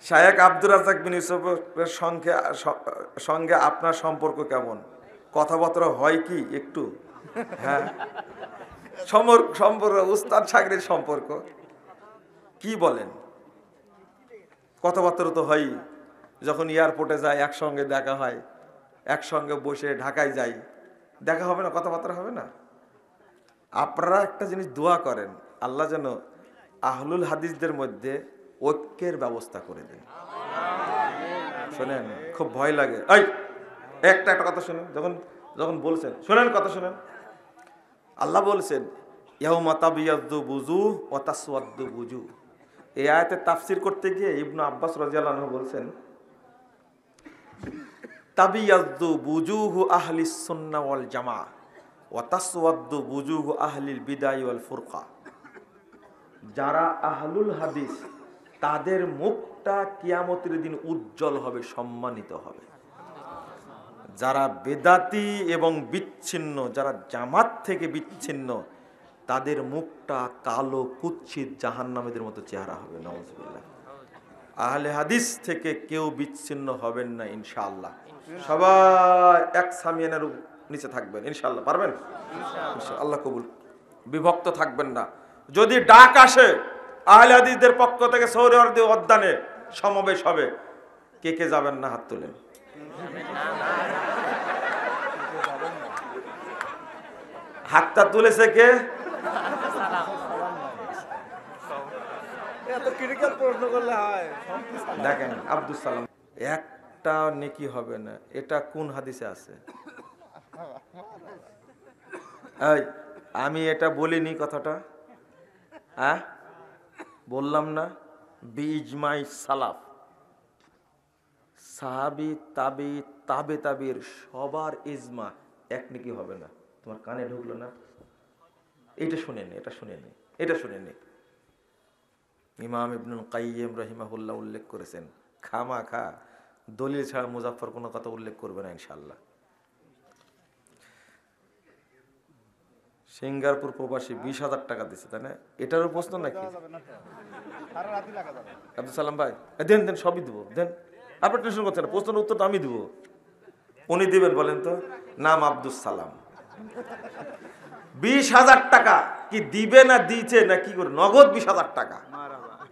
শায়েখ আব্দুর রাজ্জাক বিন ইউসুফের সঙ্গে আপনার সম্পর্ক কেমন? কথাবার্তা হয় কি একটু? হ্যাঁ, সম্পর্ক উস্তাদ ছাত্রের সম্পর্ক কি বলেন? কথাবার্তা তো হয়, যখন এয়ারপোর্টে যায় একসঙ্গে দেখা হয়, একসঙ্গে বসে ঢাকায় যাই, দেখা হবে না? কথাবার্তা হবে না? আপনারা একটা জিনিস দোয়া করেন, আল্লাহ যেন আহলুল হাদিসদের মধ্যে ঐক্যের ব্যবস্থা করে দেন। শোনেন, খুব ভয় লাগে। এই একটা কথা শুনেন, যখন যখন বলছেন, শোনেন কথা শুনেন। আল্লাহ বলছেন ইয়াউমা তাবিয়াদ্দু বুজুহ ওয়া তাসওয়াদ্দু বুজুহ। এই আয়াতের তাফসীর করতে গিয়ে ইবনে আব্বাস রাদিয়াল্লাহু আনহু বলছেন তাবিয়াদ্দু বুজুহু আহলিস সুন্নাহ ওয়াল জামাআহ ওয়া তাসওয়াদ্দু বুজুহু আহলিল বিদায় ওয়াল ফুরকা। যারা আহলুল হাদিস তাদের মুখটা কিয়ামতের দিন উজ্জ্বল হবে, সম্মানিত হবে। যারা বেদাতি এবং বিচ্ছিন্ন, যারা জামাত থেকে বিচ্ছিন্ন, তাদের মুখটা কালো কুৎসিত জাহান্নামীদের মতো চেহারা হবে। নাউজুবিল্লাহ। আহলে হাদিস থেকে কেউ বিচ্ছিন্ন হবেন না ইনশাআল্লাহ। সবাই এক সামিয়ানের নিচে থাকবেন ইনশাআল্লাহ। পারবেন? ইনশাআল্লাহ। আল্লাহ কবুল। বিভক্ত থাকবেন না। যদি ডাক আসে আহলে হাদিসদের পক্ষ থেকে সৌরওয়ার্দী উদ্যানে সমাবেশ হবে, কে কে যাবেন না হাত তুলেন। হাতটা তুলেছে কে? দেখেন আব্দুল সালাম। একটা নেকি হবে না, এটা কোন হাদিসে আছে? আমি এটা বলিনি কথাটা, হ্যাঁ বললাম না? বিজমাই সালাফ, সাহাবি তাবি তাবে তাবির সবার ইজমা, এক নেকি হবে না। তোমার কানে ঢুকলো না? এটা শুনেনি, এটা শুনেনি, এটা শুনেনি। ইমাম ইবনুল কাইয়িম রাহিমাহুল্লাহ উল্লেখ করেছেন, খামাখা দলিল ছাড়া মুজাফফর কোনো কথা উল্লেখ করবে না ইনশাআল্লাহ। সিঙ্গাপুর প্রবাসী 20,000 টাকা দিচ্ছে, তাই না? এটারও প্রশ্ন নাকি? আব্দুল সালাম ভাই দেন দেন, সবই দেবো, দেন। আপনি টেনশন করছেন না, প্রশ্নের উত্তরটা আমি দেবো। উনি দিবেন বলেন তো? নাম আব্দুল সালাম। 20,000 টাকা কি দিবে না দিচ্ছে না কি করে? নগদ 20,000 টাকা।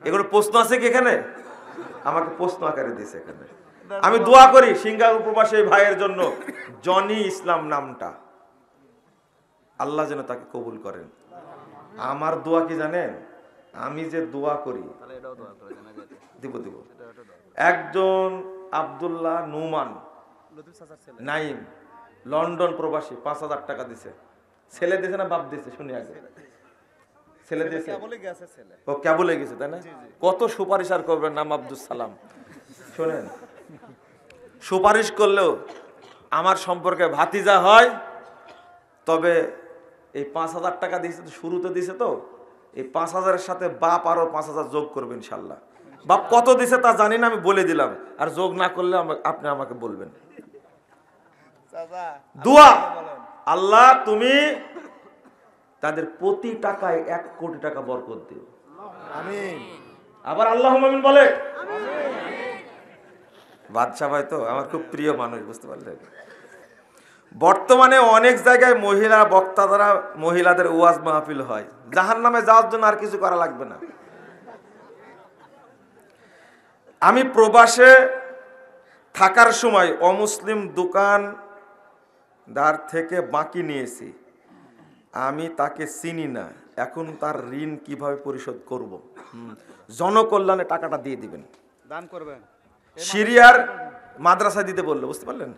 এগুলো প্রশ্ন আছে কি এখানে? আমাকে প্রশ্ন আকারে দিয়েছে এখানে। আমি দোয়া করি সিঙ্গাপুর প্রবাসী ভাইয়ের জন্য, জনি ইসলাম নামটা, আল্লাহ যেন তাকে কবুল করেন। আমার দোয়া কি জানেন? আমি যে দোয়া করি দিব দিব। একজন আব্দুল্লাহ নুমান নাইম, লন্ডন প্রবাসী, 5,000 টাকা দিছে। ছেলে দিছে না বাপ দিছে? শুনি আগে। ছেলে দিয়েছে, ও কেবলে গেছে, তাই না? কত সুপারিশ আর করবেন, নাম আব্দুল সালাম। শোনেন, সুপারিশ করলেও আমার সম্পর্কে ভাতিজা হয়, তবে এই 5,000 টাকা দিয়েছে তো, শুরুতে দিছে তো, এই 5,000-এর সাথে বাপ আরো 5,000 যোগ করবে ইনশাল্লাহ। বাপ কত দিছে তা জানি না, আমি বলে দিলাম। আর যোগ না করলে আপনি আমাকে বলবেন। দোয়া, আল্লাহ তুমি তাদের প্রতি টাকায় 1 কোটি টাকা বরকত দিও। আমিন। আবার আল্লাহুম্মা আমিন বলে। বাদশা ভাই তো আমার খুব প্রিয় মানুষ, বুঝতে পারলেন? বর্তমানে অনেক জায়গায় মহিলা বক্তা দ্বারা মহিলাদের ওয়াজ মাহফিল হয়। জাহান্নামে যাওয়ার জন্য আর কিছু করা লাগবে না। আমি প্রবাসে থাকার সময় অমুসলিম দোকানদার থেকে বাকি নিয়েছি। আমি তাকে চিনি না, এখন তার ঋণ কিভাবে পরিশোধ করব? জনকল্যাণে টাকাটা দিয়ে দিবেন, দান করবেন। সিরিয়ার মাদ্রাসা দিতে বললো, বুঝতে পারলেন?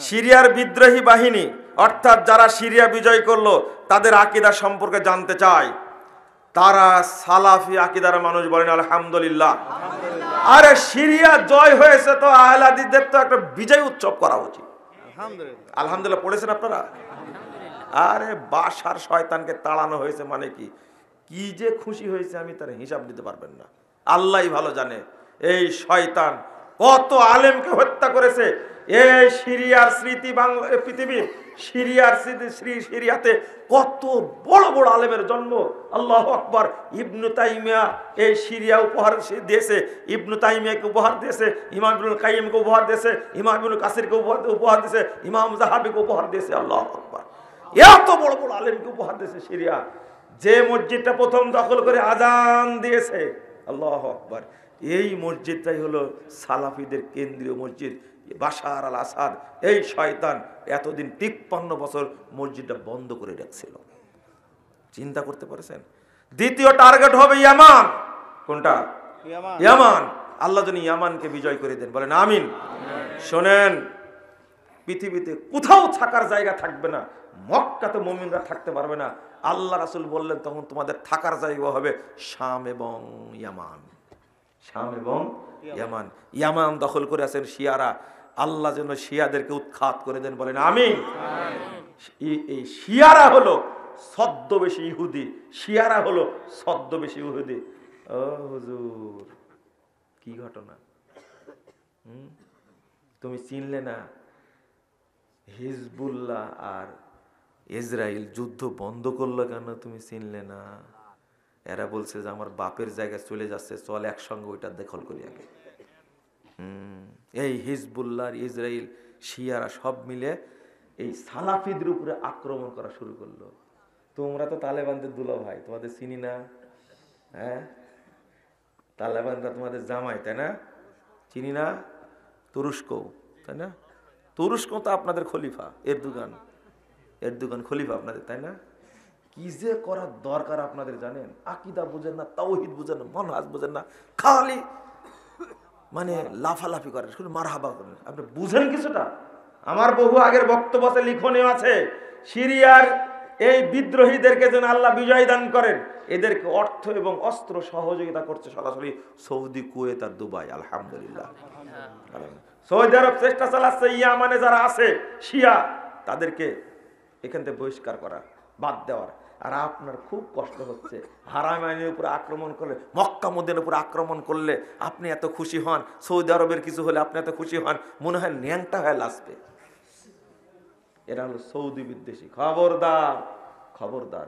সিরিয়ার বিদ্রোহী বাহিনী, অর্থাৎ যারা সিরিয়া বিজয় করলো, তাদের আকীদা সম্পর্কে জানতে চায়। তারা সালাফি আকীদার মানুষ, বলেন আলহামদুলিল্লাহ। আরে সিরিয়া জয় হয়েছে তো আহলে হাদিসদের তো একটা বিজয় উৎসব করা উচিত। আলহামদুলিল্লাহ পড়েছেন আপনারা? আরে বাশার শয়তানকে তাড়ানো হয়েছে মানে কি কি যে খুশি হয়েছে, আমি তার হিসাব দিতে পারবেন না, আল্লাহই ভালো জানে। এই শয়তান কত আলেমকে হত্যা করেছে, এই সিরিয়ার স্মৃতি বাংলা পৃথিবীর সিরিয়ার সিরিয়াতে কত বড় বড় আলেমের জন্ম। আল্লাহু আকবার। ইবনু তাইমিয়া এই সিরিয়া উপহার দিয়েছে, ইবনু তাইমিয়াকে উপহার দিয়েছে, ইমাম ইবনুল কাইয়িমকে উপহার দিয়েছে, ইমাম ইবনুল কাসিরকে উপহার দিয়েছে, ইমাম যাহাবিকে উপহার দিয়েছে। আল্লাহু আকবার। এত বড় বড় আলেমকে উপহার দিয়েছে সিরিয়া। যে মসজিদটা প্রথম দখল করে আজান দিয়েছে, আল্লাহু আকবার, এই মসজিদটাই হলো সালাফিদের কেন্দ্রীয় মসজিদ। বাশার আল আসাদ এই শয়তান এতদিন 53 বছর মসজিদটা বন্ধ করে রাখছিল। চিন্তা করতে পারছেন? দ্বিতীয় টার্গেট হবে ইয়ামান। কোনটা? ইয়ামান। আল্লাহ যেন ইয়ামানকে বিজয় করে দেন, বলেন আমিন। শোনেন, পৃথিবীতে কোথাও থাকার জায়গা থাকবে না, মক্কাতে মুমিনরা থাকতে পারবে না। আল্লাহ রাসূল বললেন তখন তোমাদের থাকার জায়গা হবে শাম এবং ইয়ামান। শাম এবং ইয়ামান। ইয়ামান দখল করে আছেন শিয়ারা। আল্লাহ যেন শিয়াদেরকে উৎখাত করে দেন, বলেন আমিন। এই শিয়ারা হলো ছদ্মবেশী ইহুদি, শিয়ারা হলো ছদ্মবেশী ইহুদি। ও হুজুর, কি ঘটনা! তুমি চিনলে না? হিজবুল্লাহ আর ইসরায়েল যুদ্ধ বন্ধ করলো কেন? তুমি চিনলে না? এরা বলছে যে আমার বাপের জায়গায় চলে যাচ্ছে, চল একসঙ্গে ওইটা দখল করি আগে। এই হিজবুল্লাহ আর ইসরায়েল শিয়ারা সব মিলে এই সালাফিদের উপরে আক্রমণ করা শুরু করলো। তোমরা তো তালেবানদের দুলা ভাই, তোমাদের চিনি না? হ্যাঁ, তালেবানরা তোমাদের জামাই, তাই না? চিনি না? তুরস্ক, তাই না? তুরস্ক তো আপনাদের খলিফা, এরদোগান খলিফা আপনাদের, তাই না? কি যে করার দরকার আপনাদের জানেন? আকীদা বুঝেন না, তাওহীদ বুঝেন না, মানহাজ বুঝেন না, খালি মানে লাফালাফি করেন, শুধু মারহাবা করেন। আপনি বুঝেন কিছুটা? আমার বহু আগের বক্তব্য আছে, লিখনে আছে, সিরিয়ার এই বিদ্রোহীদেরকে যেন আল্লাহ বিজয় দান করেন। এদেরকে অর্থ এবং অস্ত্র সহযোগিতা করছে সরাসরি সৌদি, কুয়েত আর দুবাই। আলহামদুলিল্লাহ। সৌদি আরব চেষ্টা চালাচ্ছে ইয়ামানে যারা আছে শিয়া, তাদেরকে এখান থেকে বহিষ্কার করা, বাদ দেওয়ার। আর আপনার খুব কষ্ট হচ্ছে, হারামাইনের উপরে আক্রমণ করলে, মক্কা মদিনার উপরে আক্রমণ করলে আপনি এত খুশি হন, সৌদি আরবের কিছু হলে আপনি এত খুশি হন, মনে হয় ন্যাংটা হয়ে লাসবে। এরা হলো সৌদি বিদ্বেষী। খবরদার, খবরদার।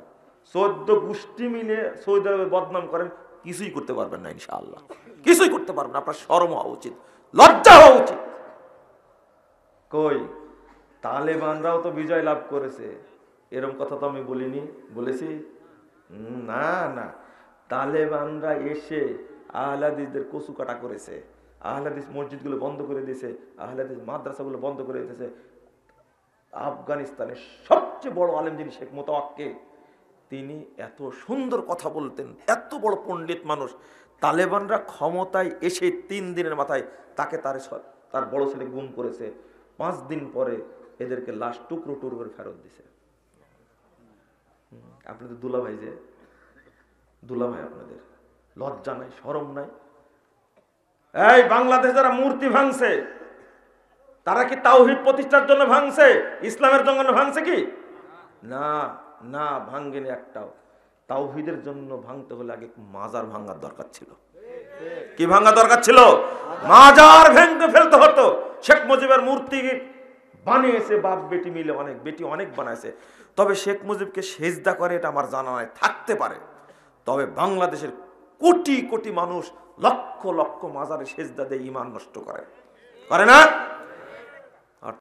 14 গোষ্ঠী মিলে সৌদি আরবের বদনাম করেন, কিছুই করতে পারবেন না ইনশাআল্লাহ, কিছুই করতে পারবেন না। আপনার শরম হওয়া উচিত, লজ্জা হওয়া উচিত। কই, তালেবানরাও তো বিজয় লাভ করেছে, এরকম কথা তো আমি বলিনি, বলেছি? না না, তালেবানরা এসে আহলে হাদিসদের কচু কাটা করেছে, আহলে হাদিস মসজিদগুলো বন্ধ করে দিয়েছে, আহলে হাদিস মাদ্রাসাগুলো বন্ধ করে দিয়েছে। আফগানিস্তানের সবচেয়ে বড় আলেম যিনি শেখ মোতাওয়াক্কেল, তিনি এত সুন্দর কথা বলতেন, এত বড় পণ্ডিত মানুষ। তালেবানরা ক্ষমতায় এসে 3 দিনের মাথায় তাকে তার বড় ছেলে গুম করেছে। 5 দিন পরে এদেরকে লাশ টুকরো টুকরো করে ফেরত দিছে। আপনাদের দুলাভাই, যে দুলাভাই, আপনাদের লজ্জা নাই, শরম নাই? এই বাংলাদেশ যারা মূর্তি ভাঙছে, তারা কি তাওহীদ প্রতিষ্ঠার জন্য ভাঙছে? ইসলামের জন্য ভাঙছে কি? না না, ভাঙ্গেনি একটাও। তাওহীদের জন্য ভাঙতে হলে আগে মাজার ভাঙার দরকার ছিল। কি ভাঙা দরকার ছিল? মাজার ভেঙে ফেলতে হতো। শেখ মুজিবের মূর্তি বানিয়েছে বাপ বেটি মিলে, অনেক বেটি অনেক বানাইছে। তবে শেখ মুজিবকে সেজদা করে এটা আমার জানা নাই, থাকতে পারে। তবে বাংলাদেশের কোটি কোটি মানুষ লক্ষ লক্ষ মাজারে সেজদা দিয়ে ঈমান নষ্ট করে না?